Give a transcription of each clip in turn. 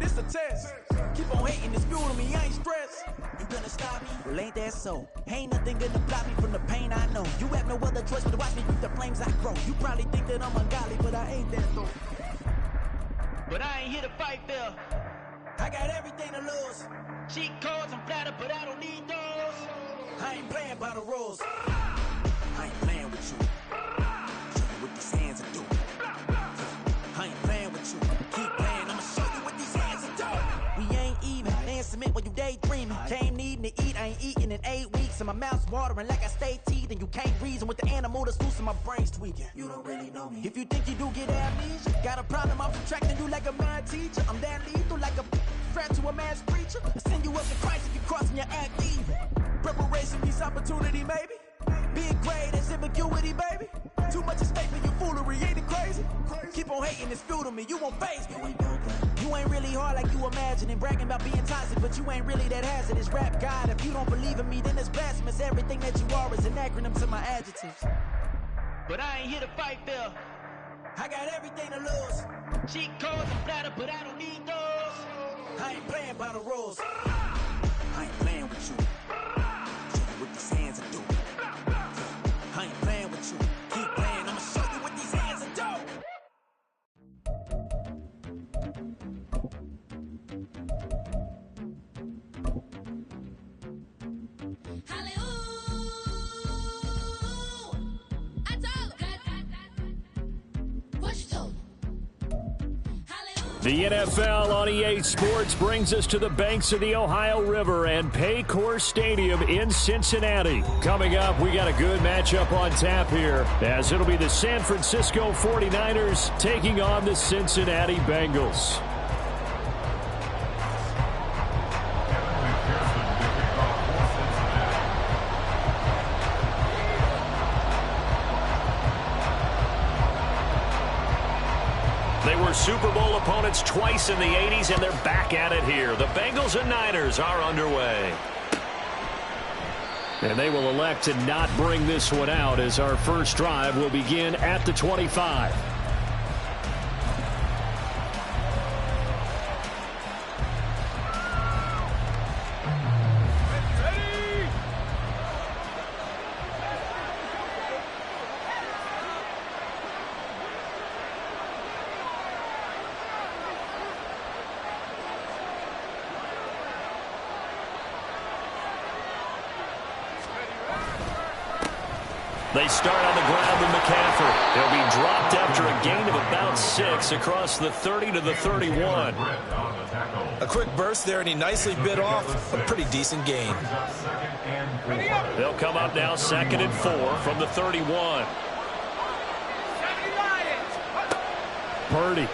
this a test. Keep on hating, it's fueling me, I ain't stressed. You gonna stop me? Well, ain't that so? Ain't nothing gonna block me from the pain I know. You have no other choice but to watch me reap the flames I grow. You probably think that I'm ungodly, but I ain't that though. But I ain't here to fight fair. I got everything to lose. Cheat codes, I'm flattered, but I don't need those. I ain't playing by the rules. I ain't playing with you. Show you what these hands are doing. I ain't playing with you. Keep playing, I'ma show you what these hands are doing. We ain't even. They ain't submit when you daydreaming. Came needing to eat, I ain't eating in 8 weeks. And my mouth's watering like I stay teething. You can't reason with the animal that's loose and my brain's tweaking. You don't really know me. If you think you do get amnesia, got a problem, I'm subtracting you like a mad teacher. I'm that lethal like a threat to a man's preacher. I send you up to Christ if you crossing your act evil. Preparation meets opportunity, maybe. Big grade, that's ambiguity, baby. Too much at stake for your foolery, ain't it crazy? Keep on hating, it's fuel to me, you won't face me. You ain't really hard like you imagine and bragging about being toxic, but you ain't really that hazardous. Rap God, if you don't believe in me, then it's blasphemous. Everything that you are is an acronym to my adjectives. But I ain't here to fight fair. I got everything to lose. Cheat codes, I'm flattered, but I don't need those. I ain't playing by the rules. I ain't playing with you. Show you what these hands are doing. I ain't playing with you. Keep playing, I'ma show you what these hands are doing. The NFL on EA Sports brings us to the banks of the Ohio River and Paycor Stadium in Cincinnati. Coming up, we got a good matchup on tap here, as it'll be the San Francisco 49ers taking on the Cincinnati Bengals. They were Super Bowl opponents twice in the 80s, and they're back at it here. The Bengals and Niners are underway. And they will elect to not bring this one out, as our first drive will begin at the 25. They start on the ground with McCaffrey. He'll be dropped after a gain of about 6 across the 30 to the 31. A quick burst there, and he nicely bit off a pretty decent gain. They'll come up now 2nd and 4 from the 31. Purdy.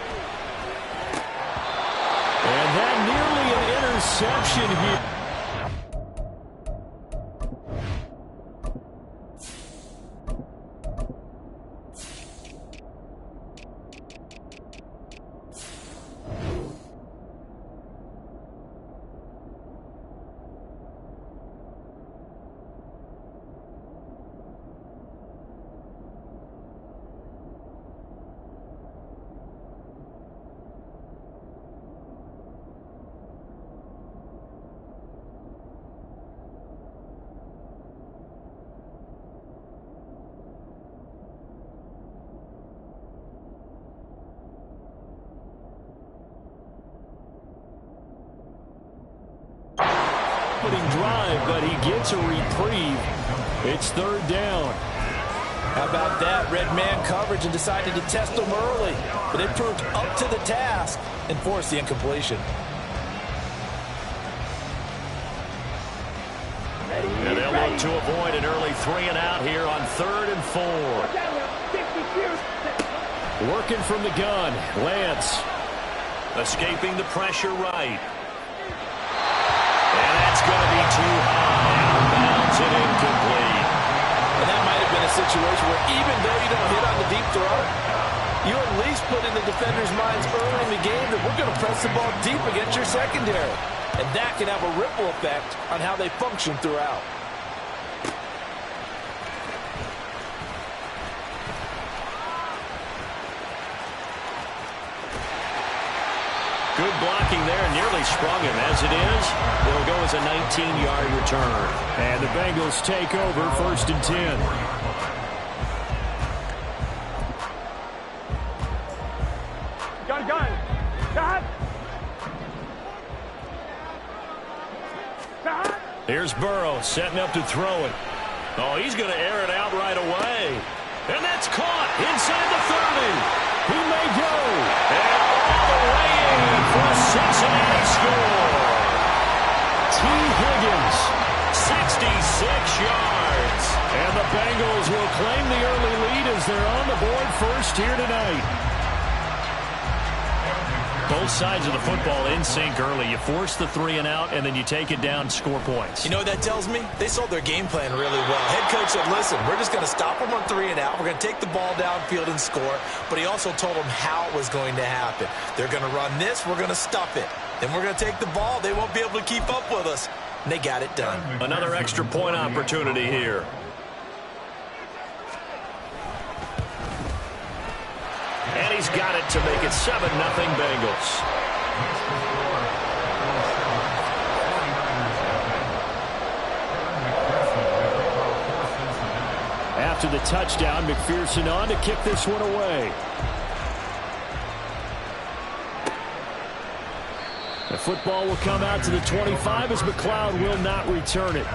And that nearly an interception here. Drive, but he gets a reprieve. It's 3rd down. How about that? Red man coverage and decided to test them early, but they proved up to the task and forced the incompletion. And they'll look to avoid an early 3 and out here on 3rd and 4. Working from the gun, Lance. Escaping the pressure right. And that's going to be too high. Out of bounds and incomplete. And that might have been a situation where even though you don't hit on the deep throw, you at least put in the defenders' minds early in the game that we're going to press the ball deep against your secondary. And that can have a ripple effect on how they function throughout. Good blocking there and nearly sprung him. As it is, it'll go as a 19-yard return. And the Bengals take over 1st and 10. Gun. Here's Burrow setting up to throw it. Oh, he's going to air it out right away. And that's caught inside the 30. He may go. And all the way in for a Cincinnati score. T. Higgins, 66 yards. And the Bengals will claim the early lead as they're on the board first here tonight. Both sides of the football in sync early. You force the 3 and out, and then you take it down, score points. You know what that tells me? They sold their game plan really well. Head coach said, listen, we're just going to stop them on 3 and out. We're going to take the ball downfield and score. But he also told them how it was going to happen. They're going to run this. We're going to stuff it. Then we're going to take the ball. They won't be able to keep up with us. And they got it done. Another extra point opportunity here. And he's got it to make it 7-0 Bengals. After the touchdown, McPherson on to kick this one away. The football will come out to the 25 as McLeod will not return it.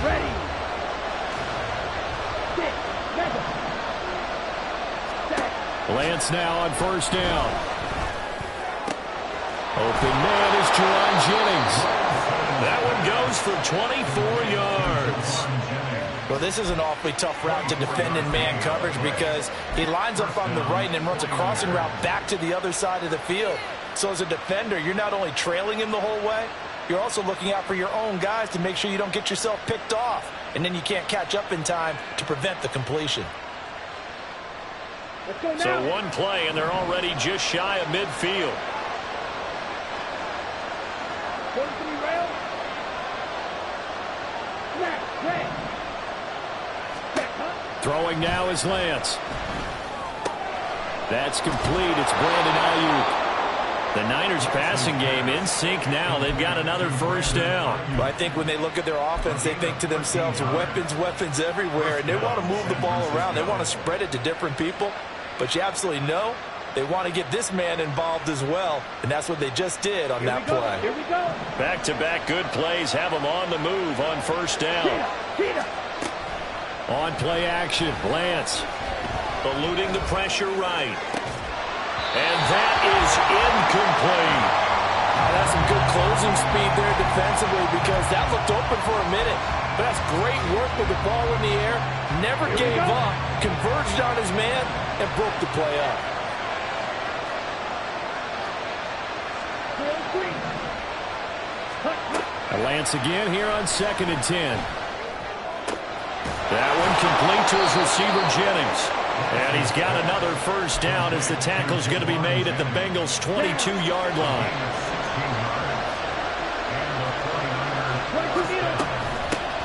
Ready. Lance now on 1st down. Open man is Jerron Jennings. That one goes for 24 yards. Well, this is an awfully tough route to defend in man coverage because he lines up on the right and then runs a crossing route back to the other side of the field. So as a defender, you're not only trailing him the whole way, you're also looking out for your own guys to make sure you don't get yourself picked off. And then you can't catch up in time to prevent the completion. So one play, and they're already just shy of midfield. Throwing now is Lance. That's complete. It's Brandon Ayuk. The Niners passing game in sync now. They've got another 1st down. Well, I think when they look at their offense, they think to themselves, weapons everywhere, and they want to move the ball around. They want to spread it to different people, but you absolutely know they want to get this man involved as well, and that's what they just did on that play. Here we go. Back-to-back good plays have them on the move on 1st down. On play action, Lance eluding the pressure right. And that is incomplete. That's some good closing speed there defensively because that looked open for a minute. But that's great work with the ball in the air. Never gave up, converged on his man, and broke the play up. Lance again here on 2nd and 10. That one complete to his receiver, Jennings. And he's got another 1st down as the tackle's going to be made at the Bengals' 22-yard line.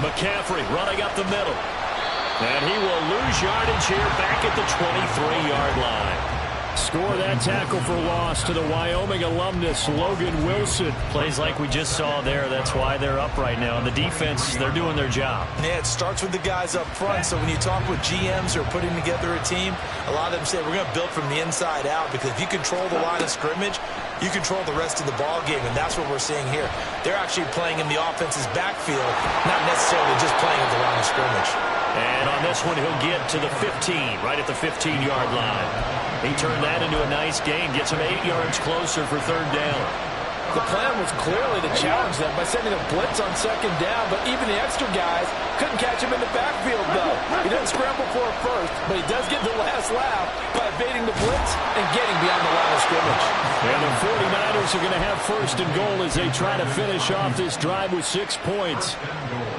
McCaffrey running up the middle. And he will lose yardage here back at the 23-yard line. Score that tackle for loss to the Wyoming alumnus, Logan Wilson. Plays like we just saw there. That's why they're up right now. And the defense, they're doing their job. Yeah, it starts with the guys up front. So when you talk with GMs who are putting together a team, a lot of them say we're going to build from the inside out because if you control the line of scrimmage, you control the rest of the ball game, and that's what we're seeing here. They're actually playing in the offense's backfield, not necessarily just playing at the line of scrimmage. And on this one, he'll get to the 15, right at the 15-yard line. He turned that into a nice gain, gets him 8 yards closer for 3rd down. The plan was clearly to challenge them by sending a blitz on 2nd down, but even the extra guys couldn't catch him in the backfield, though. He doesn't scramble for it first, but he does get the last laugh by evading the blitz and getting beyond the line of scrimmage. And the 49ers are going to have 1st and goal as they try to finish off this drive with 6 points.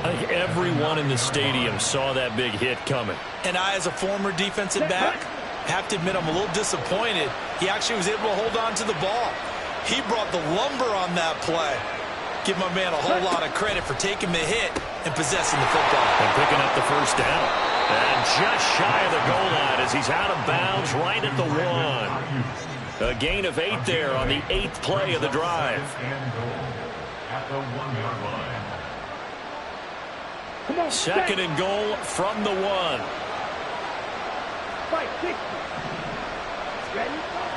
I think everyone in the stadium saw that big hit coming. And I, as a former defensive back, have to admit I'm a little disappointed. He actually was able to hold on to the ball. He brought the lumber on that play. Give my man a whole lot of credit for taking the hit and possessing the football. And picking up the 1st down. And just shy of the goal line as he's out of bounds right at the 1. A gain of 8 there on the 8th play of the drive. At the 1-yard line. 2nd and goal from the 1.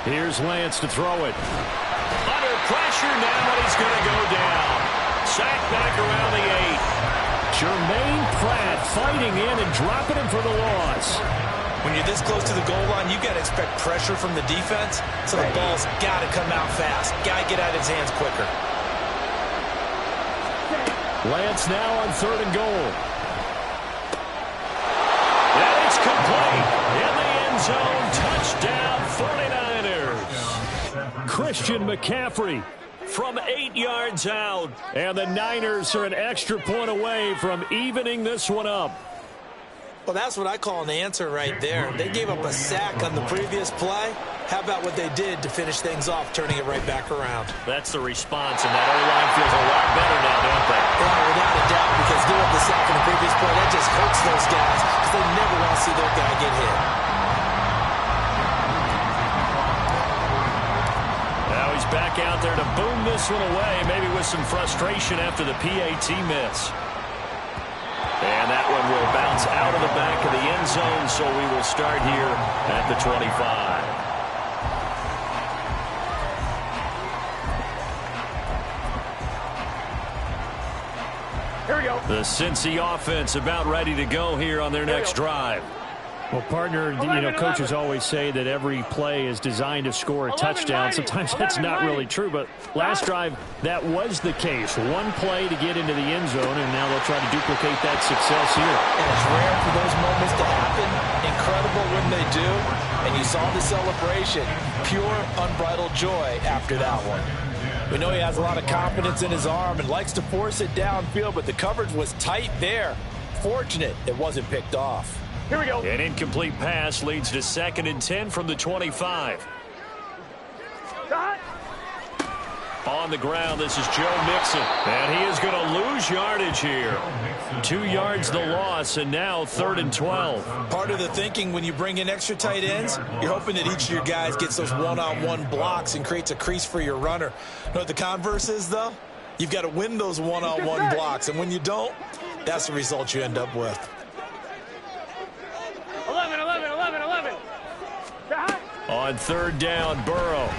Here's Lance to throw it. Under pressure now, and he's going to go down. Sacked back around the 8. Jermaine Pratt fighting in and dropping him for the loss. When you're this close to the goal line, you've got to expect pressure from the defense, so the ball's got to come out fast. Got to get out of his hands quicker. Lance now on 3rd and goal. And it's complete. In the end zone, touchdown 49ers. Christian McCaffrey from 8 yards out. And the Niners are an extra point away from evening this one up. Well, that's what I call an answer right there. They gave up a sack on the previous play. How about what they did to finish things off, turning it right back around? That's the response, and that O-line feels a lot better now, don't they? Yeah, without a doubt, because giving up the sack on the previous play, that just hurts those guys because they never want to see their guy get hit. Now he's back out there to boom this one away, maybe with some frustration after the PAT miss. And that one will bounce out of the back of the end zone, so we will start here at the 25. Here we go. The Cincy offense about ready to go here on their next drive. Well, partner, coaches always say that every play is designed to score a touchdown. Sometimes that's not really true, but last drive, that was the case. One play to get into the end zone, and now they'll try to duplicate that success here. And it's rare for those moments to happen. Incredible when they do. And you saw the celebration. Pure, unbridled joy after that one. We know he has a lot of confidence in his arm and likes to force it downfield, but the coverage was tight there. Fortunate it wasn't picked off. Here we go. An incomplete pass leads to 2nd and 10 from the 25. On the ground, this is Joe Mixon. And he is going to lose yardage here. 2 yards the loss, and now 3rd and 12. Part of the thinking when you bring in extra tight ends, you're hoping that each of your guys gets those one-on-one blocks and creates a crease for your runner. You know what the converse is, though? You've got to win those one-on-one blocks, and when you don't, that's the result you end up with. 11. On 3rd down, Burrow.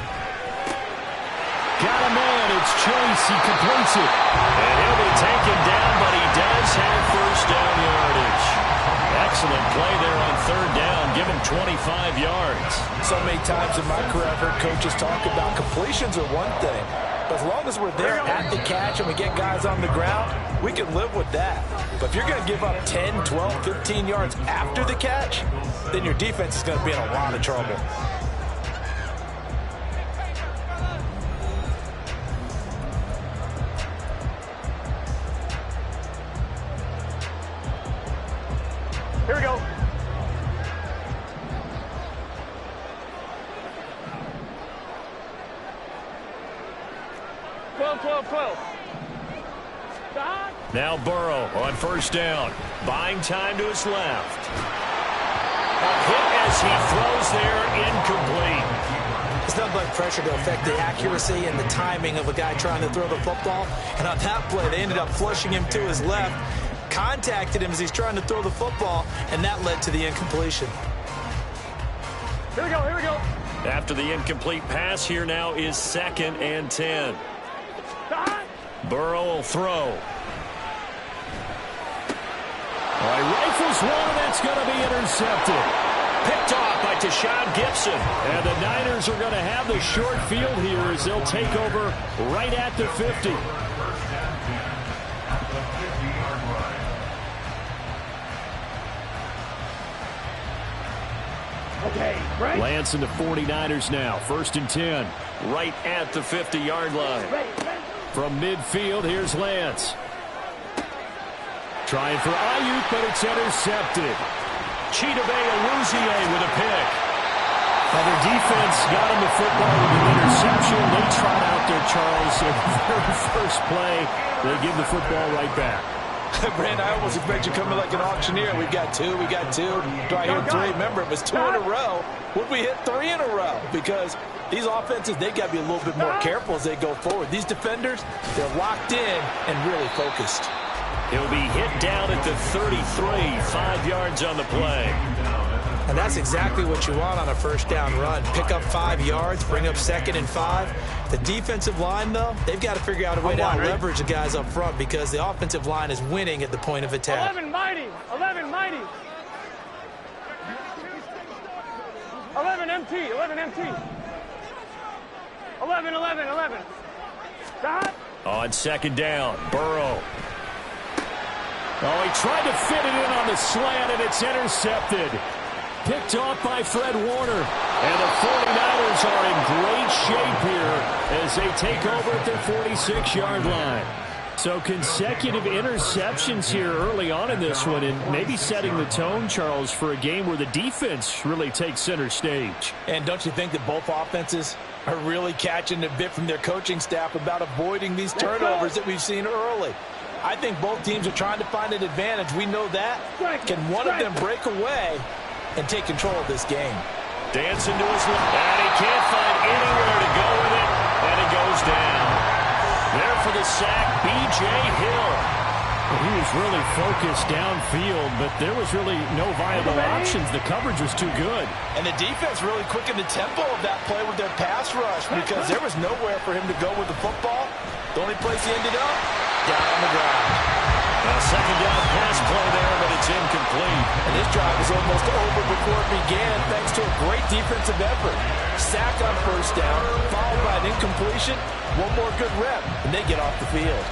Got a man, it's Chase, he completes it. And he'll be taken down, but he does have 1st down yardage. Excellent play there on 3rd down, give him 25 yards. So many times in my career, I've heard coaches talk about completions are one thing. But as long as we're there at the catch and we get guys on the ground, we can live with that. But if you're going to give up 10, 12, 15 yards after the catch, then your defense is going to be in a lot of trouble. Here we go. Twelve. Now Burrow on 1st down. Buying time to his left. A hit as he throws there, incomplete. It's nothing but pressure to affect the accuracy and the timing of a guy trying to throw the football. And on that play, they ended up flushing him to his left. Contacted him as he's trying to throw the football, and that led to the incompletion. Here we go. After the incomplete pass, here now is 2nd and 10. Burrow will throw. All right, rifles one, that's going to be intercepted. Picked off by Tashawn Gibson. And the Niners are going to have the short field here as they'll take over right at the 50. Okay, right. Lance and the 49ers now. 1st and 10. Right at the 50-yard line. Ready. From midfield, here's Lance. Trying for Ayuk, but it's intercepted. Chidobe Awuzie with a pick. Now their defense got him the football with an interception. They trot out there, Charles. In the very first play, they give the football right back. Brand, I almost expect you coming like an auctioneer. We've got two, we got two. Do I hear three? Remember, it was 2 in a row. Would we hit 3 in a row? Because these offenses, they got to be a little bit more careful as they go forward. These defenders, they're locked in and really focused. He'll be hit down at the 33, 5 yards on the play. And that's exactly what you want on a first down run. Pick up 5 yards, bring up 2nd and 5. The defensive line, though, they've got to figure out a way to leverage the guys up front because the offensive line is winning at the point of attack. 11 mighty. 11 mighty. 11 MT. 11 MT. 11, 11, 11. Stop. On 2nd down, Burrow. Oh, he tried to fit it in on the slant, and it's intercepted. Picked off by Fred Warner. And the 49ers are in great shape here as they take over at their 46-yard line. So consecutive interceptions here early on in this one, and maybe setting the tone, Charles, for a game where the defense really takes center stage. And don't you think that both offenses are really catching a bit from their coaching staff about avoiding these turnovers that we've seen early? I think both teams are trying to find an advantage. We know that. Can one of them break away and take control of this game? Dancing to his left, and he can't find anywhere to go with it, and it goes down. There for the sack, B.J. Hill. He was really focused downfield, but there was really no viable options. The coverage was too good. And the defense really quickened the tempo of that play with their pass rush because there was nowhere for him to go with the football. The only place he ended up, down on the ground. A 2nd down pass play there, but it's incomplete. And this drive was almost over before it began thanks to a great defensive effort. Sack on 1st down, followed by an incompletion. One more good rep, and they get off the field.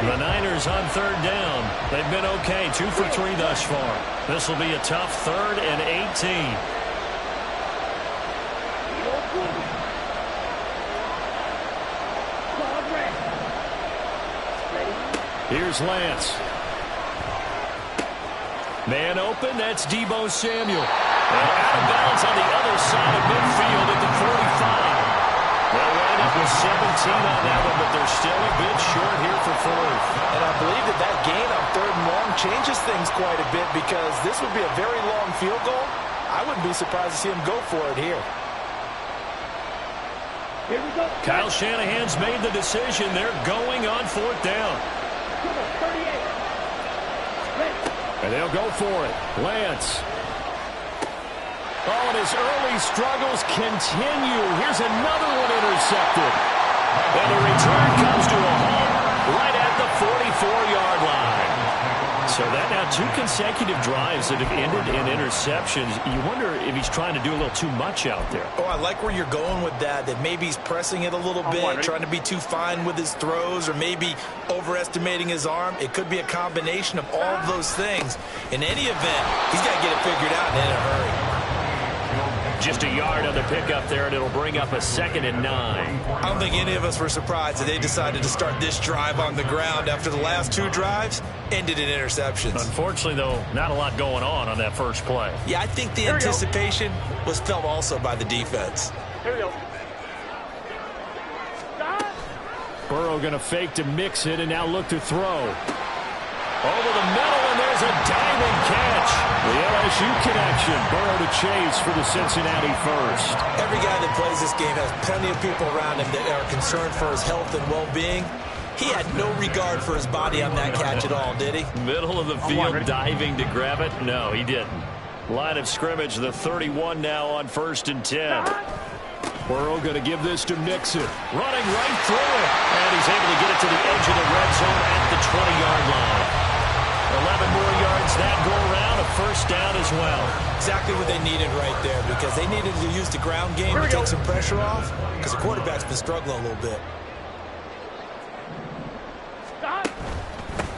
The Niners on 3rd down. They've been okay, 2 for 3 thus far. This will be a tough 3rd and 18. Here's Lance. Man open, that's Deebo Samuel. And out of bounds on the other side of midfield at the 45. They'll wind up with 17 on that one, but they're still a bit short here for 4th. And I believe that gain on 3rd and long changes things quite a bit because this would be a very long field goal. I wouldn't be surprised to see him go for it here. Here we go. Kyle Shanahan's made the decision. They're going on 4th down. 38. And they'll go for it. Lance. Oh, and his early struggles continue. Here's another one intercepted. And the return comes to a halt right at the 44-yard line. So that now 2 consecutive drives that have ended in interceptions. You wonder if he's trying to do a little too much out there. Oh, I like where you're going with that maybe he's pressing it a little bit, trying to be too fine with his throws, or maybe overestimating his arm. It could be a combination of all of those things. In any event, he's got to get it figured out and in a hurry. Just a yard on the pickup there, and it'll bring up a 2nd and 9. I don't think any of us were surprised that they decided to start this drive on the ground after the last 2 drives ended in interceptions. Unfortunately, though, not a lot going on that first play. Yeah, I think the anticipation was felt also by the defense. Here we go. Stop. Burrow going to fake to mix it and now look to throw. Over the middle, and there's a diving catch. The LSU connection. Burrow to Chase for the Cincinnati first. Every guy that plays this game has plenty of people around him that are concerned for his health and well-being. He had no regard for his body on that catch at all, did he? Middle of the field, diving to grab it. No, he didn't. Line of scrimmage, the 31 now on 1st and 10. Burrow going to give this to Mixon. Running right through it. And he's able to get it to the edge of the red zone at the 20-yard line. 11 more yards that go around, a 1st down as well. Exactly what they needed right there, because they needed to use the ground game to take some pressure off, because the quarterback's been struggling a little bit.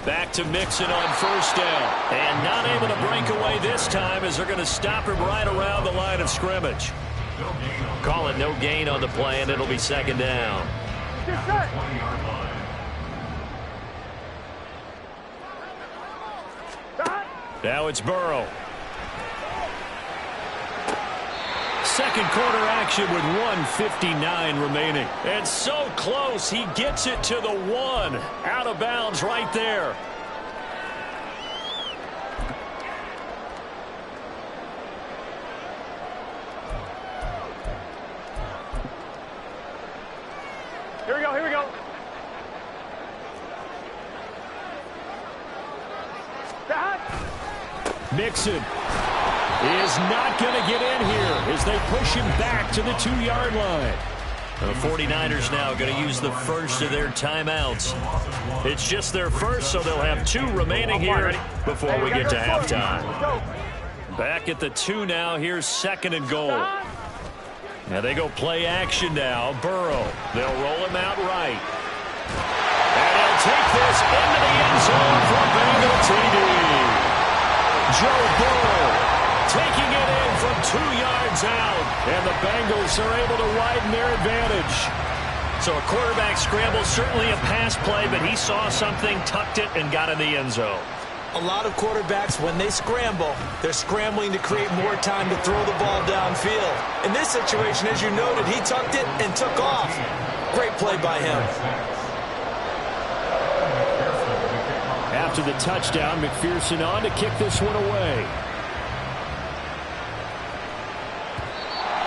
Back to Mixon on 1st down. And not able to break away this time as they're going to stop him right around the line of scrimmage. Call it no gain on the play, and it'll be 2nd down. Now it's Burrow. Second quarter action with 1:59 remaining. And so close, he gets it to the 1. Out of bounds right there. Here we go, here we go. Mixon is not going to get in here as they push him back to the 2-yard line. The 49ers now going to use the first of their timeouts. It's just their first, so they'll have 2 remaining here before we get to halftime. Back at the 2 now. Here's 2nd and goal. Now they go play action now. Burrow. They'll roll him out right. And he'll take this into the end zone for a Bengal TD. Joe Burrow taking it in from 2 yards out. And the Bengals are able to widen their advantage. So a quarterback scramble, certainly a pass play, but he saw something, tucked it, and got in the end zone. A lot of quarterbacks, when they scramble, they're scrambling to create more time to throw the ball downfield. In this situation, as you noted, he tucked it and took off. Great play by him. After the touchdown, McPherson on to kick this one away.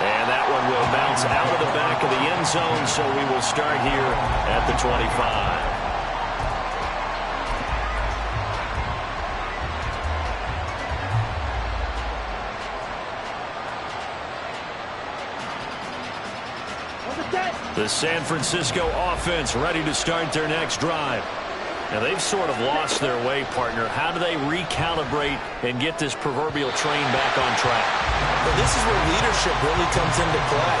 And that one will bounce out of the back of the end zone, so we will start here at the 25. The San Francisco offense ready to start their next drive. Now, they've sort of lost their way, partner. How do they recalibrate and get this proverbial train back on track? Well, this is where leadership really comes into play.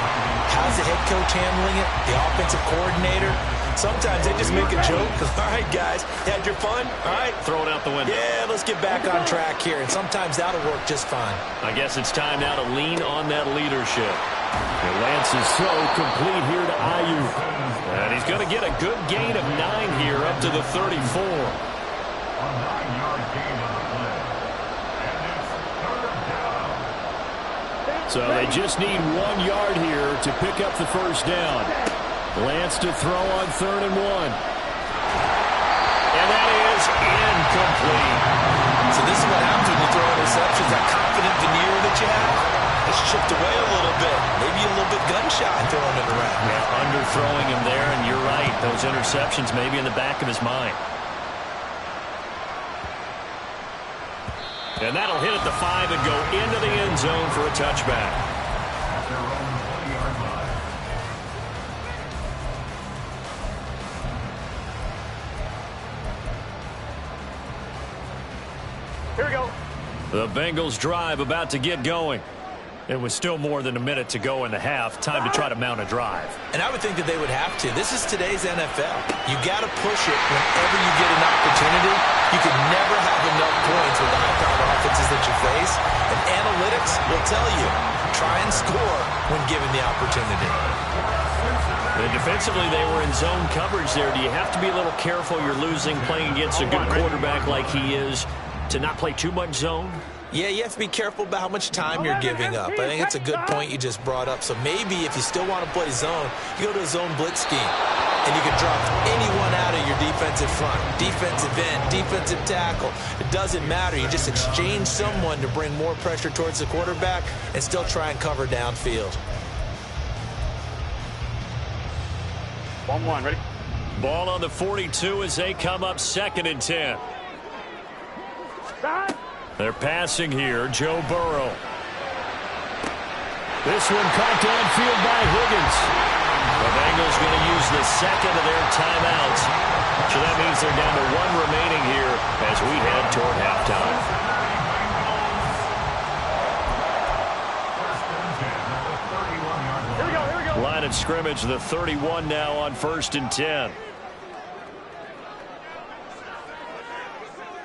How's the head coach handling it? The offensive coordinator? Sometimes they just make a joke. All right, guys, you had your fun? All right. Throw it out the window. Yeah, let's get back on track here. And sometimes that'll work just fine. I guess it's time now to lean on that leadership. And Lance is so complete here to Ayuk. And he's going to get a good gain of 9 here up to the 34. A 9-yard gain on the play. And it's 3rd down. So they just need 1 yard here to pick up the first down. Lance to throw on 3rd and 1. And that is incomplete. So this is what happens when you throw interceptions. That confident veneer that you have, it's chipped away a little bit. Maybe a little bit gun-shy throwing it around. Yeah, underthrowing him there, and you're right. Those interceptions maybe in the back of his mind. And that'll hit at the 5 and go into the end zone for a touchback. At their own 20-yard line. Here we go. The Bengals drive about to get going. It was still more than a minute to go in the half. Time to try to mount a drive. And I would think that they would have to. This is today's NFL. You got to push it whenever you get an opportunity. You can never have enough points with the high-powered offenses that you face. And analytics will tell you, try and score when given the opportunity. And defensively, they were in zone coverage there. Do you have to be a little careful? You're losing, playing against a good quarterback like he is, to not play too much zone? Yeah, you have to be careful about how much time you're giving up. I think it's a good point you just brought up. So maybe if you still want to play zone, you go to a zone blitz scheme. And you can drop anyone out of your defensive front, defensive end, defensive tackle. It doesn't matter. You just exchange someone to bring more pressure towards the quarterback and still try and cover downfield. 1-1, ready? Ball on the 42 as they come up 2nd and 10. Stop. They're passing here. Joe Burrow. This one caught downfield by Higgins. The Bengals going to use the 2nd of their timeouts. So that means they're down to 1 remaining here as we head toward halftime. Here we go, here we go. Line of scrimmage, the 31 now on 1st and 10.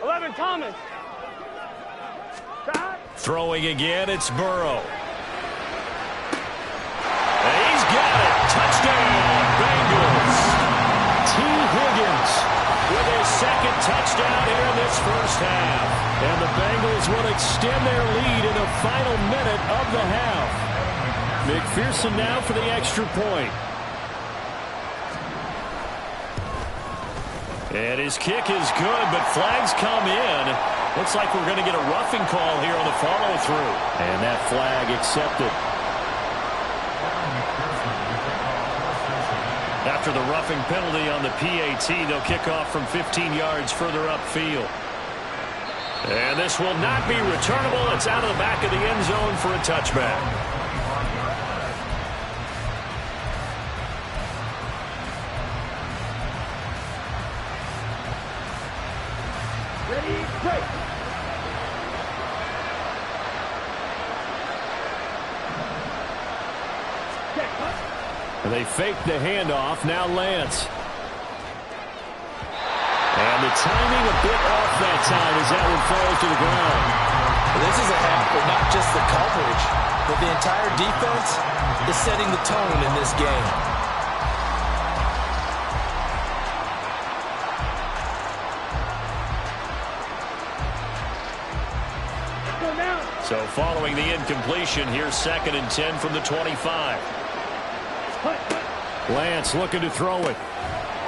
11, Thomas. Stop. Throwing again, it's Burrow. And he's got it. Touchdown, Bengals. T. Higgins with his 2nd touchdown here in this first half. And the Bengals will extend their lead in the final minute of the half. McPherson now for the extra point. And his kick is good, but flags come in. Looks like we're going to get a roughing call here on the follow-through. And that flag accepted. After the roughing penalty on the PAT, they'll kick off from 15 yards further upfield. And this will not be returnable. It's out of the back of the end zone for a touchback. Ready, break. They fake the handoff. Now Lance. And the timing a bit off that time as that one falls to the ground. This is a half, but not just the coverage, but the entire defense is setting the tone in this game. So following the incompletion, here's 2nd and 10 from the 25. Lance looking to throw it.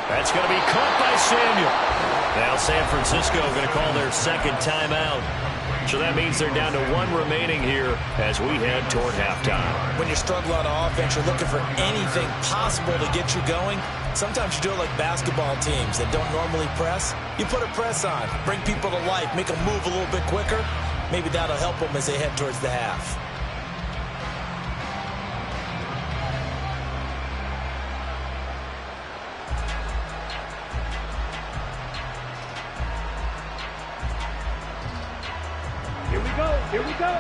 That's going to be caught by Samuel. Now San Francisco going to call their 2nd timeout. So that means they're down to 1 remaining here as we head toward halftime. When you struggle on offense, you're looking for anything possible to get you going. Sometimes you do it like basketball teams that don't normally press. You put a press on, bring people to life, make them move a little bit quicker. Maybe that'll help them as they head towards the half. Here we go.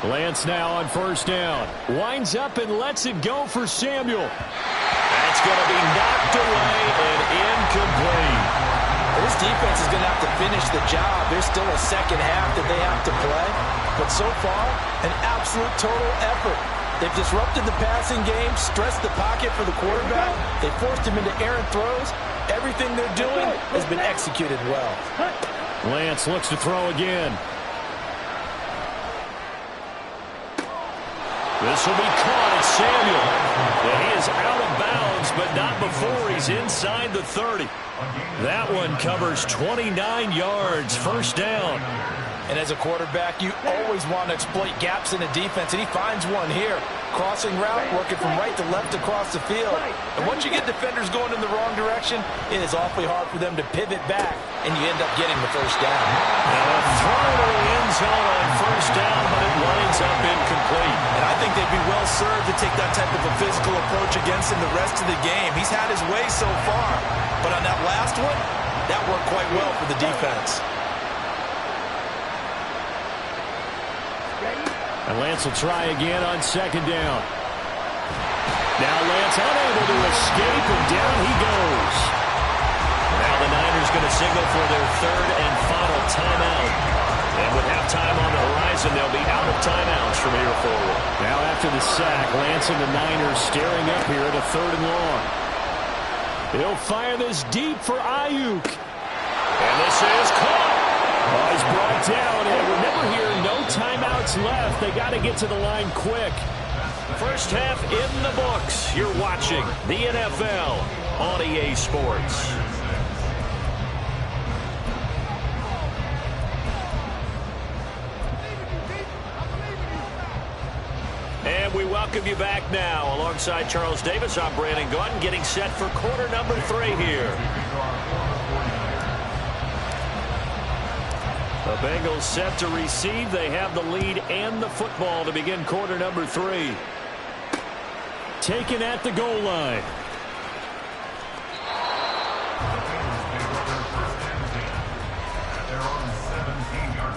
Lance now on 1st down. Winds up and lets it go for Samuel. That's going to be knocked away and incomplete. This defense is going to have to finish the job. There's still a 2nd half that they have to play. But so far, an absolute total effort. They've disrupted the passing game, stressed the pocket for the quarterback. They forced him into errant throws. Everything they're doing has been executed well. Lance looks to throw again. This will be caught at Samuel. And he is out of bounds, but not before he's inside the 30. That one covers 29 yards, 1st down. And as a quarterback, you always want to exploit gaps in the defense, and he finds one here. Crossing route, working from right to left across the field. And once you get defenders going in the wrong direction, it is awfully hard for them to pivot back, and you end up getting the 1st down. Now a throw to the end zone on 1st down, but it winds up incomplete. And I think they'd be well served to take that type of a physical approach against him the rest of the game. He's had his way so far, but on that last one, that worked quite well for the defense. And Lance will try again on 2nd down. Now Lance unable to escape, and down he goes. Now the Niners going to signal for their 3rd and final timeout. And with halftime on the horizon, they'll be out of timeouts from here forward. Now after the sack, Lance and the Niners staring up here at a 3rd and long. He'll fire this deep for Ayuk. And this is caught. Oh, he's brought down, and remember here, no timeouts left. They got to get to the line quick. 1st half in the books. You're watching the NFL on EA Sports. And we welcome you back now. Alongside Charles Davis, I'm Brandon Gaudin, getting set for quarter number 3 here. The Bengals set to receive. They have the lead and the football to begin quarter number 3. Taken at the goal line. They're on the 17-yard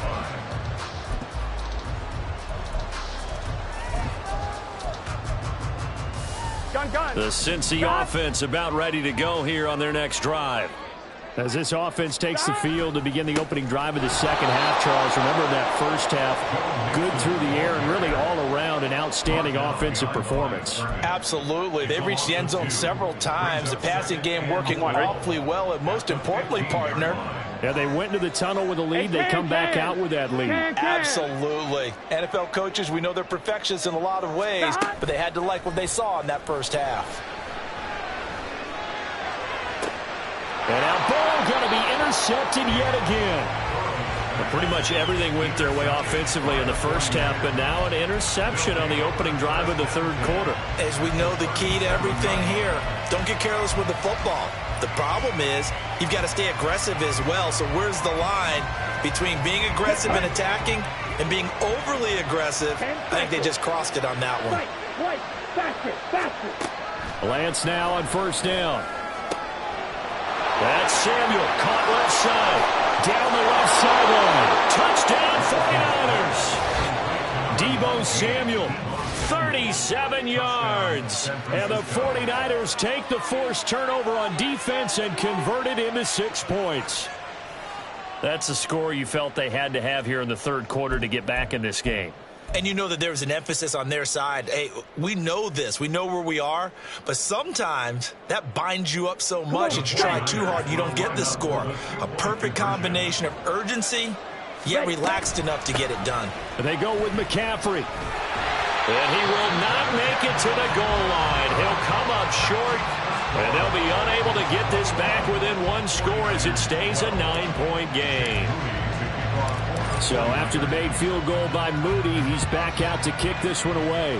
line. The Cincy offense about ready to go here on their next drive. As this offense takes the field to begin the opening drive of the 2nd half, Charles, remember that 1st half, good through the air and really all around an outstanding offensive performance. Absolutely. They've reached the end zone several times. The passing game working awfully well, and most importantly, partner, Yeah, they went into the tunnel with a lead. They come back out with that lead. Absolutely. NFL coaches, we know they're perfectionists in a lot of ways, but they had to like what they saw in that first half. And now ball going to be intercepted yet again. Well, pretty much everything went their way offensively in the first half, but now an interception on the opening drive of the third quarter. As we know, the key to everything here, don't get careless with the football. The problem is you've got to stay aggressive as well. So where's the line between being aggressive and attacking and being overly aggressive? I think they just crossed it on that one. Right, faster. Lance now on first down. That's Samuel, caught left side. Down the left sideline. Touchdown 49ers. Deebo Samuel, 37 yards. And the 49ers take the forced turnover on defense and convert it into 6 points. That's a score you felt they had to have here in the third quarter to get back in this game. And you know that there was an emphasis on their side. Hey, we know this. We know where we are. But sometimes that binds you up so much that you try too hard and you don't get the score. A perfect combination of urgency, yet relaxed enough to get it done. And they go with McCaffrey. And he will not make it to the goal line. He'll come up short. And they'll be unable to get this back within one score as it stays a 9-point game. So after the made field goal by Moody, he's back out to kick this one away.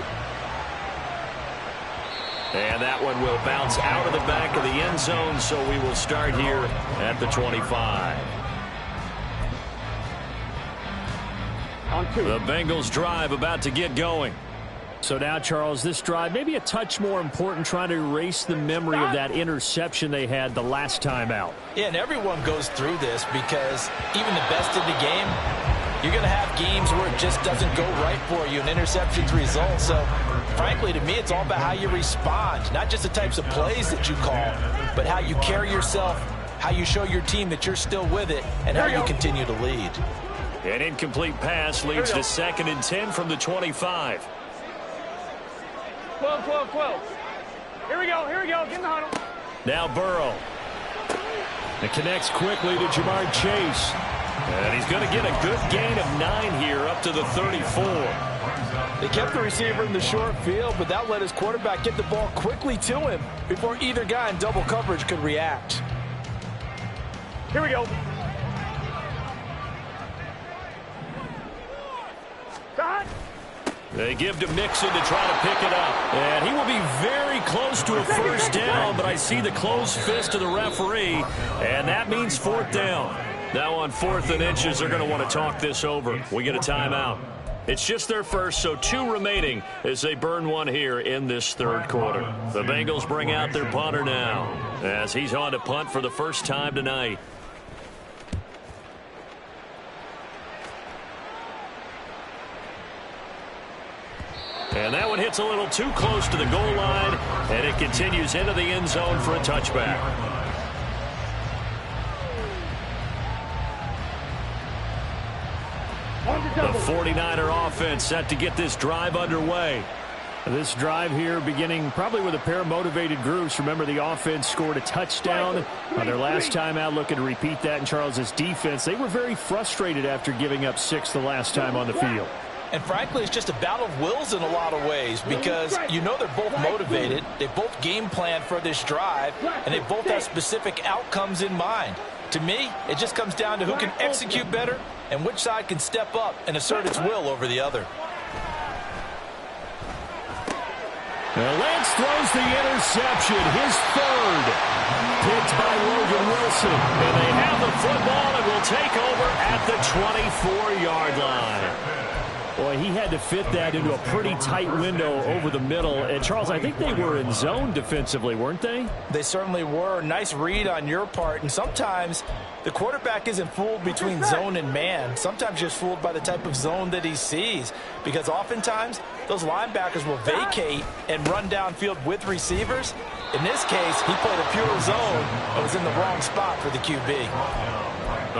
And that one will bounce out of the back of the end zone, so we will start here at the 25. The Bengals drive about to get going. So now, Charles, this drive maybe a touch more important, trying to erase the memory of that interception they had the last time out. Yeah, and everyone goes through this because even the best in the game, you're going to have games where it just doesn't go right for you, and interceptions result. So, frankly, to me, it's all about how you respond, not just the types of plays that you call, but how you carry yourself, how you show your team that you're still with it, and how you continue to lead. An incomplete pass leads to 2nd and 10 from the 25. 12. Here we go. Get in the huddle. Now Burrow. It connects quickly to Jamar Chase. And he's going to get a good gain of 9 here up to the 34. They kept the receiver in the short field, but that let his quarterback get the ball quickly to him before either guy in double coverage could react. Here we go. Start. They give to Mixon to try to pick it up. And he will be very close to a first down, but I see the closed fist of the referee, and that means 4th down. Now on 4th and inches, they're going to want to talk this over. We get a timeout. It's just their first, so 2 remaining as they burn one here in this third quarter. The Bengals bring out their punter now as he's on to punt for the first time tonight. And that one hits a little too close to the goal line, and it continues into the end zone for a touchback. The 49er offense set to get this drive underway. This drive here beginning probably with a pair of motivated groups. Remember, the offense scored a touchdown on their last time out, looking to repeat that in Charles's defense. They were very frustrated after giving up 6 the last time on the field. And frankly, it's just a battle of wills in a lot of ways because you know they're both motivated. They both game plan for this drive, and they both have specific outcomes in mind. To me, it just comes down to who can execute better and which side can step up and assert its will over the other. Now Lance throws the interception, his 3rd. Picked by Logan Wilson. And they have the football and will take over at the 24-yard line. Boy, he had to fit that into a pretty tight window over the middle. And, Charles, I think they were in zone defensively, weren't they? They certainly were. Nice read on your part. And sometimes the quarterback isn't fooled between zone and man. Sometimes just fooled by the type of zone that he sees. Because oftentimes, those linebackers will vacate and run downfield with receivers. In this case, he played a pure zone and was in the wrong spot for the QB.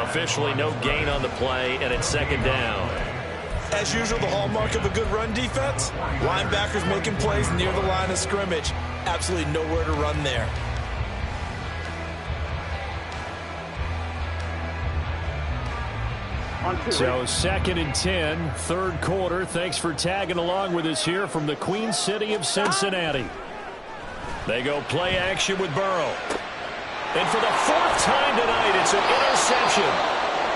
Officially no gain on the play, and it's 2nd down. As usual, the hallmark of a good run defense, linebackers making plays near the line of scrimmage. Absolutely nowhere to run there. So 2nd and 10, third quarter. Thanks for tagging along with us here from the Queen City of Cincinnati. They go play action with Burrow. And for the 4th time tonight, it's an interception.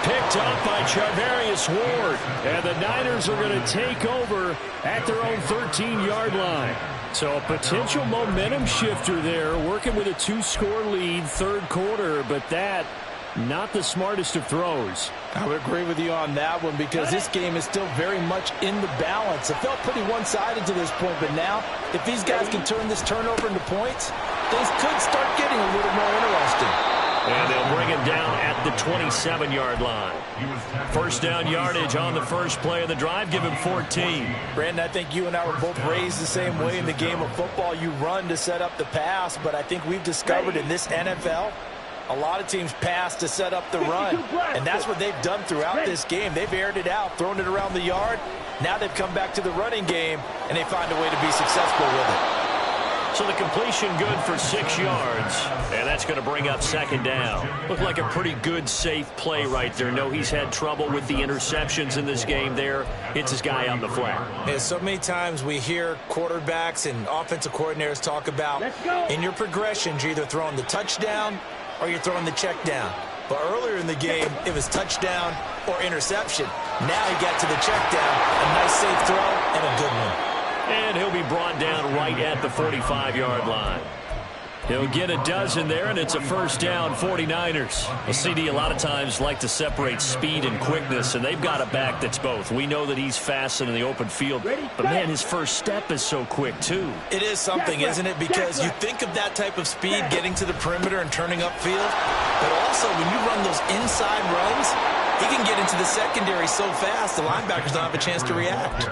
Picked up by Charvarius Ward. And the Niners are going to take over at their own 13-yard line. So a potential momentum shifter there, working with a 2-score lead, third quarter, but that not the smartest of throws. I would agree with you on that one because this game is still very much in the balance. It felt pretty one-sided to this point, but now if these guys can turn this turnover into points, things could start getting a little more interesting. And they'll bring him down at the 27-yard line. First down yardage on the first play of the drive. Give him 14. Brandon, I think you and I were both raised the same way in the game of football. You run to set up the pass, but I think we've discovered in this NFL, a lot of teams pass to set up the run, and that's what they've done throughout this game. They've aired it out, thrown it around the yard. Now they've come back to the running game, and they find a way to be successful with it. So the completion good for 6 yards, and that's going to bring up 2nd down. Looked like a pretty good, safe play right there. No, he's had trouble with the interceptions in this game there. Hits his guy on the flat. Yeah, so many times we hear quarterbacks and offensive coordinators talk about in your progressions, you're either throwing the touchdown or you're throwing the check down. But earlier in the game, it was touchdown or interception. Now he got to the check down, a nice safe throw, and a good one. And he'll be brought down right at the 45-yard line. He'll get a dozen there, and it's a first down, 49ers. Well, CD a lot of times like to separate speed and quickness, and they've got a back that's both. We know that he's fast in the open field, but, man, his first step is so quick, too. It is something, isn't it? Because you think of that type of speed getting to the perimeter and turning upfield, but also when you run those inside runs, he can get into the secondary so fast the linebackers don't have a chance to react.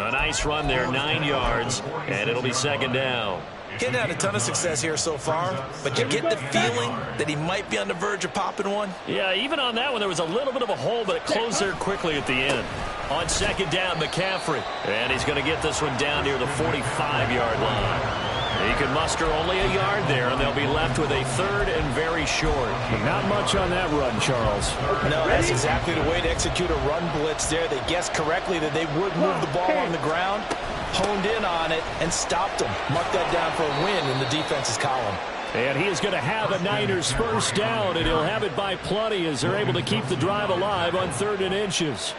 A nice run there, 9 yards, and it'll be 2nd down. Getting had a ton of success here so far, but you get the feeling that he might be on the verge of popping one. Yeah, even on that one, there was a little bit of a hole, but it closed there quickly at the end. On 2nd down, McCaffrey, and he's going to get this one down near the 45-yard line. He can muster only a yard there, and they'll be left with a 3rd and very short. Not much on that run, Charles. No, that's exactly the way to execute a run blitz there. They guessed correctly that they would move the ball on the ground, honed in on it, and stopped them. Mark that down for a win in the defense's column. And he is going to have a Niners first down, and he'll have it by plenty as they're able to keep the drive alive on 3rd and inches.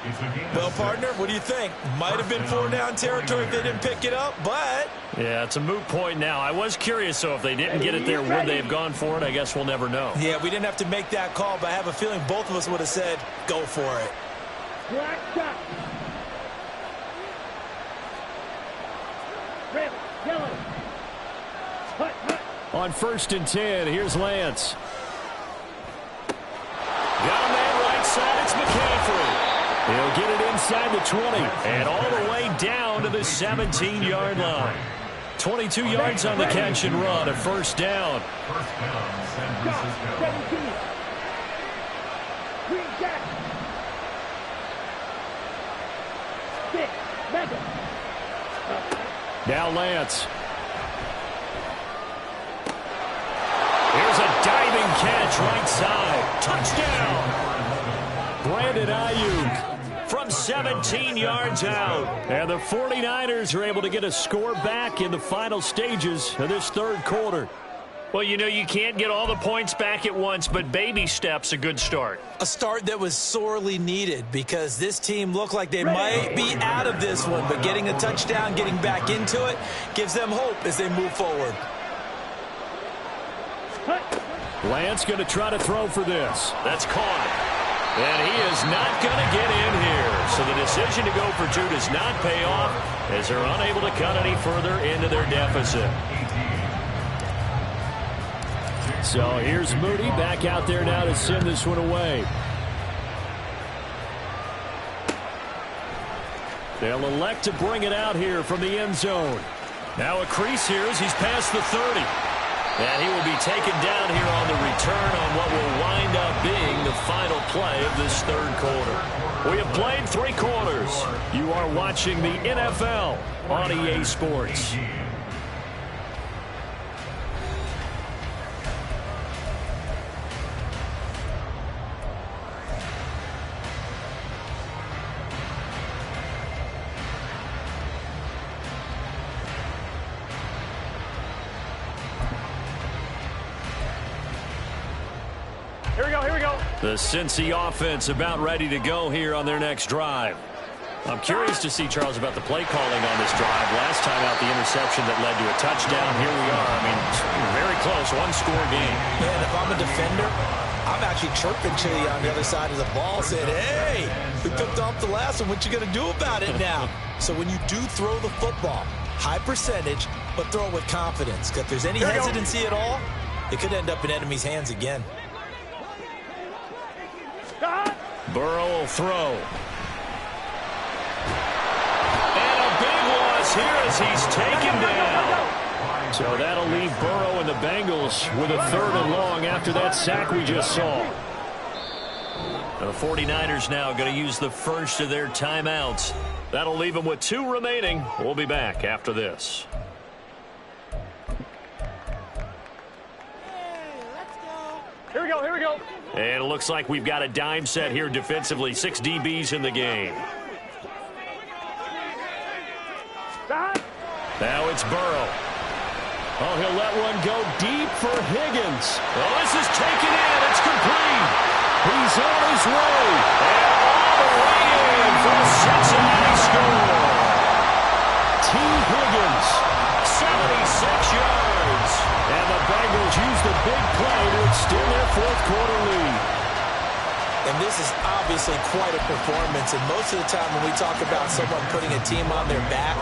Well, partner, what do you think? Might have been 4-down territory if they didn't pick it up, but... Yeah, it's a moot point now. I was curious, so if they didn't get it there, would they have gone for it? I guess we'll never know. Yeah, we didn't have to make that call, but I have a feeling both of us would have said, go for it. Black shot. Red, yellow. Hut, hut. On 1st and 10, here's Lance. Got a man right side, it's McCaffrey. He'll get it inside the 20 and all the way down to the 17-yard line. 22 yards on the catch and run, a first down. First down, San Francisco. 17. Green Jack. 6. Mega. Now Lance. Here's a diving catch right side. Touchdown. Brandon Ayuk from 17 yards out. And the 49ers are able to get a score back in the final stages of this third quarter. Well, you know, you can't get all the points back at once, but baby steps a good start. A start that was sorely needed because this team looked like they might be out of this one, but getting a touchdown, getting back into it, gives them hope as they move forward. Lance going to try to throw for this. That's caught. And he is not going to get in here. So the decision to go for 2 does not pay off as they're unable to cut any further into their deficit. So here's Moody back out there now to send this one away. They'll elect to bring it out here from the end zone. Now a crease here as he's past the 30. And he will be taken down here on the return on what will wind up being the final play of this third quarter. We have played 3 quarters. You are watching the NFL on EA Sports. The Cincy offense about ready to go here on their next drive. I'm curious to see, Charles, about the play calling on this drive. Last time out, the interception that led to a touchdown. Here we are. I mean, very close, one-score game. And if I'm a defender, I'm actually chirping to you on the other side of the ball, saying, hey, we picked off the last one. What you going to do about it now? So when you do throw the football, high percentage, but throw it with confidence. Because if there's any hesitancy at all, it could end up in enemy's hands again. Burrow will throw. And a big loss here as he's taken down. So that'll leave Burrow and the Bengals with a 3rd and long after that sack we just saw. The 49ers now going to use the first of their timeouts. That'll leave them with 2 remaining. We'll be back after this. Here we go, here we go. And it looks like we've got a dime set here defensively. 6 DBs in the game. Now it's Burrow. Oh, he'll let one go deep for Higgins. Oh, this is taken in. It's complete. He's on his way. And all the way in for a Cincinnati score. T. Higgins, 76 yards. And the Bengals use the big play to extend their 4th quarter lead. And this is obviously quite a performance. And most of the time when we talk about someone putting a team on their back,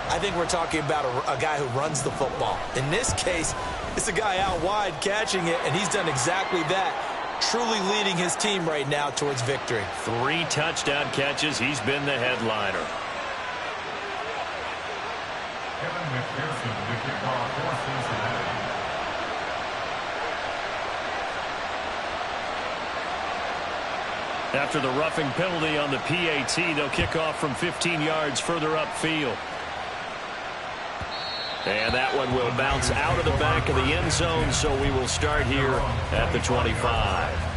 I think we're talking about a guy who runs the football. In this case, it's a guy out wide catching it, and he's done exactly that, truly leading his team right now towards victory. 3 touchdown catches. He's been the headliner. Kevin McPherson, the kickoff for Cincinnati. After the roughing penalty on the PAT, they'll kick off from 15 yards further upfield. And that one will bounce out of the back of the end zone, so we will start here at the 25.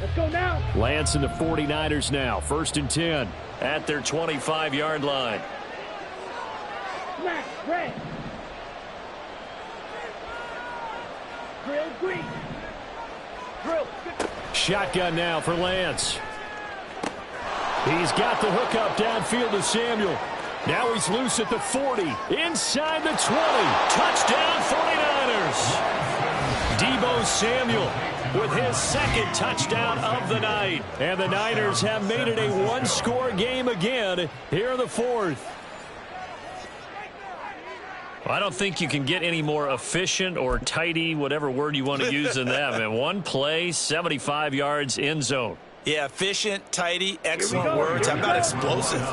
Let's go now. Lance and the 49ers now. 1st and 10 at their 25-yard line. Smash, red. Drill, green. Drill. Shotgun now for Lance. He's got the hookup downfield to Samuel. Now he's loose at the 40. Inside the 20. Touchdown 49ers. Deebo Samuel with his 2nd touchdown of the night. And the Niners have made it a one-score game again here in the 4th. I don't think you can get any more efficient or tidy, whatever word you want to use in that. Man, one play, 75 yards, end zone. Yeah, efficient, tidy, excellent words. How about explosive?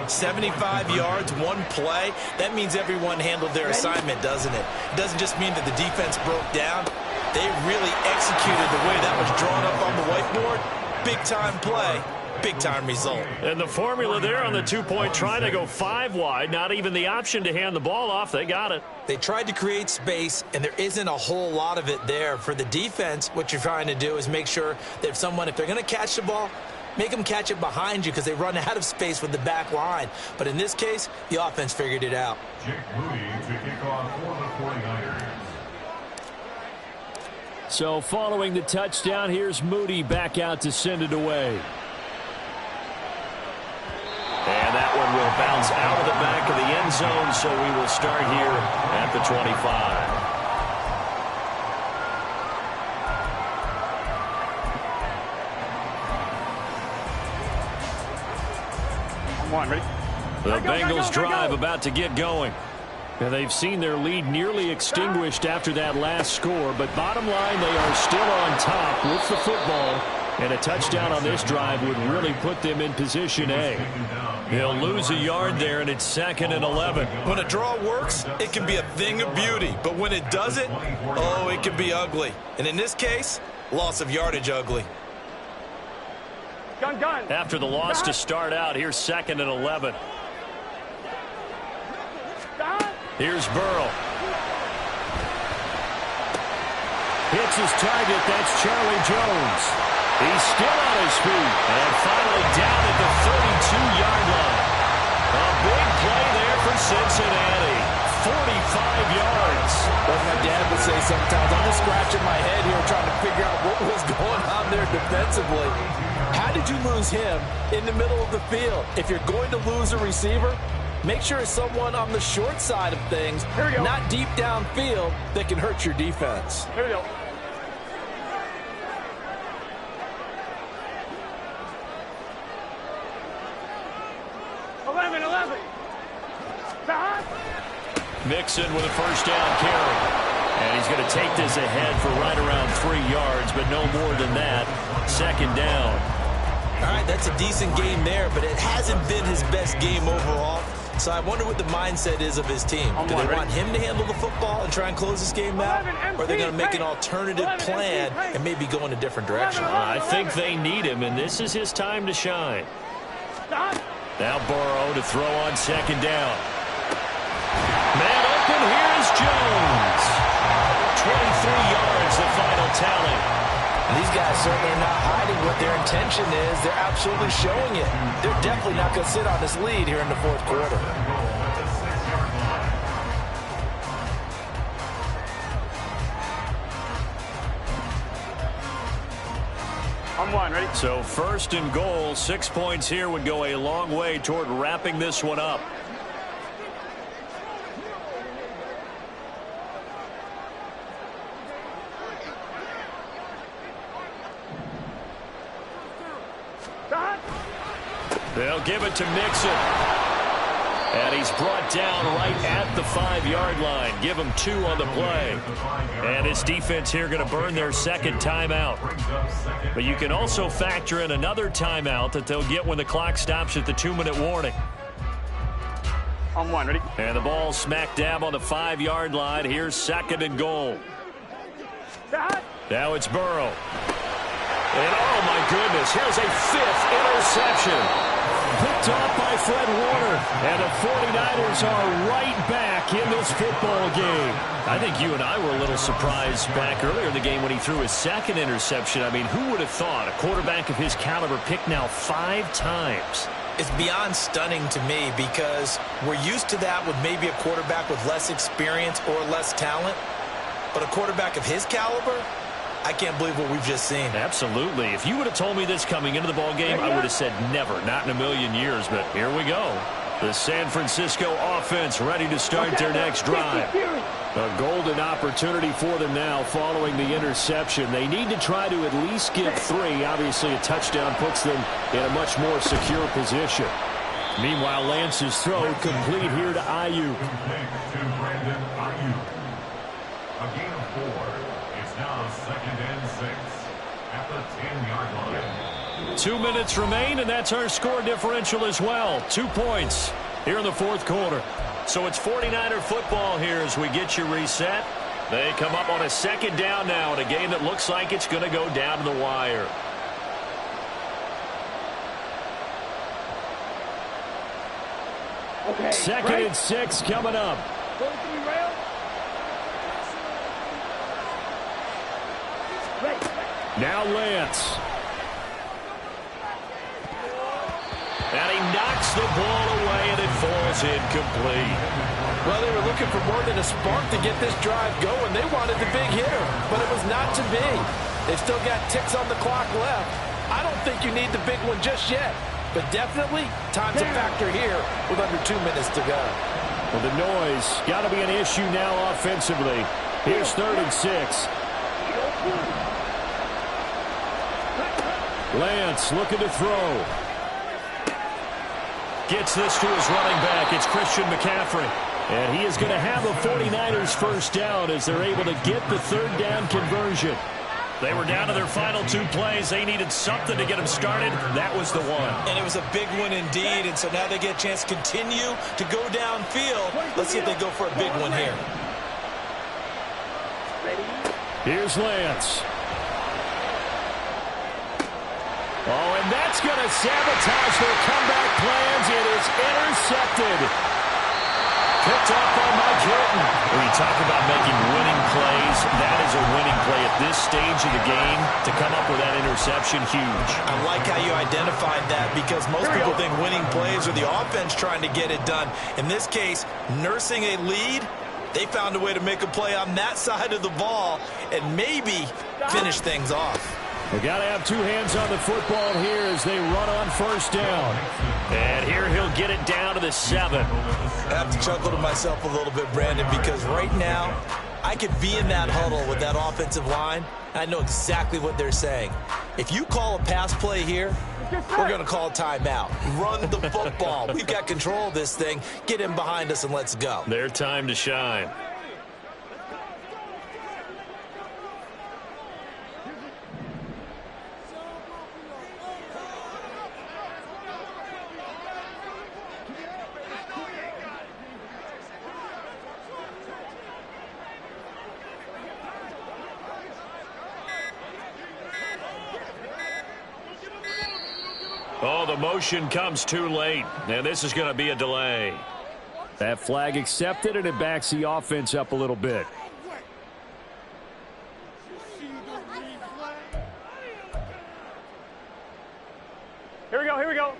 75 yards, one play. That means everyone handled their assignment, doesn't it? It doesn't just mean that the defense broke down. They really executed the way that was drawn up on the whiteboard. Big-time play, big-time result. And the formula there on the 2-point try to go 5 wide. Not even the option to hand the ball off. They got it. They tried to create space, and there isn't a whole lot of it there. For the defense, what you're trying to do is make sure that if they're going to catch the ball, make them catch it behind you because they run out of space with the back line. But in this case, the offense figured it out. Jake Moody to kick off for the 49ers. So following the touchdown, here's Moody back out to send it away. And that one will bounce out of the back of the end zone, so we will start here at the 25. Ready? The Bengals drive about to get going. And they've seen their lead nearly extinguished after that last score, but bottom line, they are still on top with the football, and a touchdown on this drive would really put them in position A. He'll lose a yard there, and it's 2nd and 11. When a draw works, it can be a thing of beauty, but when it doesn't, oh, it can be ugly. And in this case, loss of yardage ugly. Gun. After the loss to start out, here's 2nd and 11. Here's Burrow. Hits his target. That's Charlie Jones. He's still on his feet. And finally down at the 32-yard line. A big play there for Cincinnati. 45 yards. Like my dad would say sometimes, I'm just scratching my head here trying to figure out what was going on there defensively. How did you lose him in the middle of the field? If you're going to lose a receiver, make sure it's someone on the short side of things, not deep downfield, that can hurt your defense. Here we go. Mixon with a first down carry. And he's going to take this ahead for right around 3 yards, but no more than that. 2nd down. All right, that's a decent game there, but it hasn't been his best game overall. So I wonder what the mindset is of his team. Do they want him to handle the football and try and close this game out? Or are they going to make an alternative plan and maybe go in a different direction? I think they need him, and this is his time to shine. Now Burrow to throw on 2nd down. Man open, here's Jones. 23 yards, the final tally. And these guys certainly are not hiding what their intention is. They're absolutely showing it. They're definitely not going to sit on this lead here in the 4th quarter. On 1, ready? So 1st and goal, 6 points here would go a long way toward wrapping this one up. They'll give it to Mixon. And he's brought down right at the 5-yard line. Give him 2 on the play. And his defense here going to burn their 2nd timeout. But you can also factor in another timeout that they'll get when the clock stops at the 2-minute warning. On 1, ready? And the ball smack dab on the 5-yard line. Here's 2nd and goal. Now it's Burrow. And oh my goodness, here's a 5th interception. Picked off by Fred Warner. And the 49ers are right back in this football game. I think you and I were a little surprised back earlier in the game when he threw his 2nd interception. I mean, who would have thought a quarterback of his caliber picked now 5 times? It's beyond stunning to me because we're used to that with maybe a quarterback with less experience or less talent. But a quarterback of his caliber, I can't believe what we've just seen. Absolutely. If you would have told me this coming into the ball game, I would have said never, not in a million years. But here we go. The San Francisco offense ready to start their next drive. A golden opportunity for them now following the interception. They need to try to at least get 3. Obviously, a touchdown puts them in a much more secure position. Meanwhile, Lance's throw complete here to Ayuk. A gain of 4. It's now 2nd and 6 at the 10-yard line. 2 minutes remain, and that's our score differential as well. 2 points here in the 4th quarter. So it's 49er football here as we get you reset. They come up on a 2nd down now in a game that looks like it's going to go down to the wire. Okay. 2nd and 6 coming up. Now Lance. And he knocks the ball away, and it falls incomplete. Well, they were looking for more than a spark to get this drive going. They wanted the big hitter, but it was not to be. They've still got ticks on the clock left. I don't think you need the big one just yet, but definitely time's a factor here with under 2 minutes to go. Well, the noise got to be an issue now offensively. Here's 3rd and 6. Lance looking to throw. Gets this to his running back. It's Christian McCaffrey. And he is going to have the 49ers first down as they're able to get the 3rd down conversion. They were down to their final 2 plays. They needed something to get them started. That was the one. And it was a big one indeed, and so now they get a chance to continue to go downfield. Let's see if they go for a big one here. Here's Lance. Oh, and that's going to sabotage their comeback plans. It is intercepted. Picked off by Mike Hilton. When you talk about making winning plays, that is a winning play at this stage of the game. To come up with that interception, huge. I like how you identified that because most people think winning plays are the offense trying to get it done. In this case, nursing a lead, they found a way to make a play on that side of the ball and maybe finish things off. We've got to have 2 hands on the football here as they run on first down. And here he'll get it down to the 7. I have to chuckle to myself a little bit, Brandon, because right now I could be in that huddle with that offensive line. I know exactly what they're saying. If you call a pass play here, we're going to call a timeout. Run the football. We've got control of this thing. Get in behind us and let's go. Their time to shine. Oh, the motion comes too late, and this is going to be a delay. That flag accepted, and it backs the offense up a little bit. Here we go, here we go.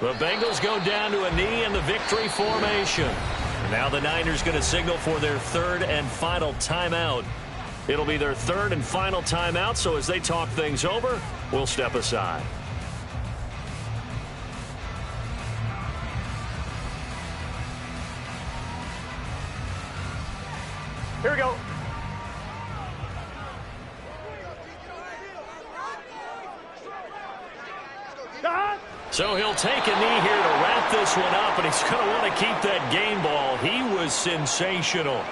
The Bengals go down to a knee in the victory formation. Now the Niners going to signal for their 3rd and final timeout. It'll be their 3rd and final timeout, so as they talk things over, we'll step aside. Here we go. So he'll take a knee here to wrap this one up, and he's going to want to keep that game ball. He was sensational.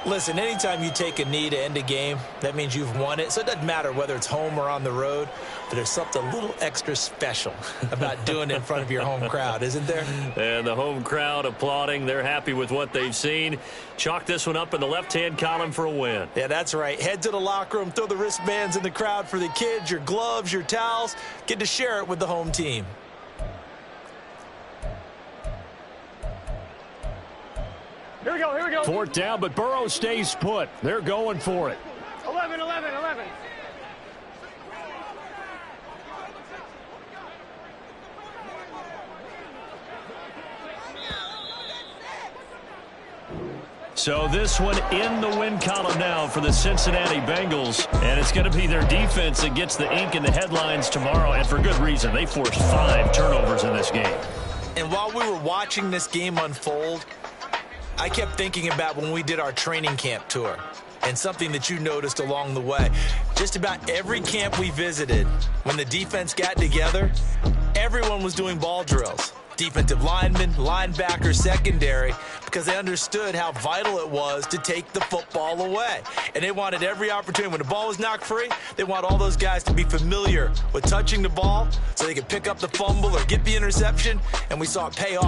Listen, anytime you take a knee to end a game, that means you've won it. So it doesn't matter whether it's home or on the road, but there's something a little extra special about doing it in front of your home crowd, isn't there? And the home crowd applauding. They're happy with what they've seen. Chalk this one up in the left-hand column for a win. Yeah, that's right. Head to the locker room, throw the wristbands in the crowd for the kids, your gloves, your towels. Get to share it with the home team. Here we go, here we go. 4th down, but Burrow stays put. They're going for it. 11, 11, 11. So this one in the win column now for the Cincinnati Bengals. And it's going to be their defense that gets the ink in the headlines tomorrow. And for good reason. They forced 5 turnovers in this game. And while we were watching this game unfold, I kept thinking about when we did our training camp tour and something that you noticed along the way. Just about every camp we visited, when the defense got together, everyone was doing ball drills. Defensive linemen, linebackers, secondary, because they understood how vital it was to take the football away. And they wanted every opportunity. When the ball was knocked free, they want all those guys to be familiar with touching the ball so they could pick up the fumble or get the interception, and we saw it pay off.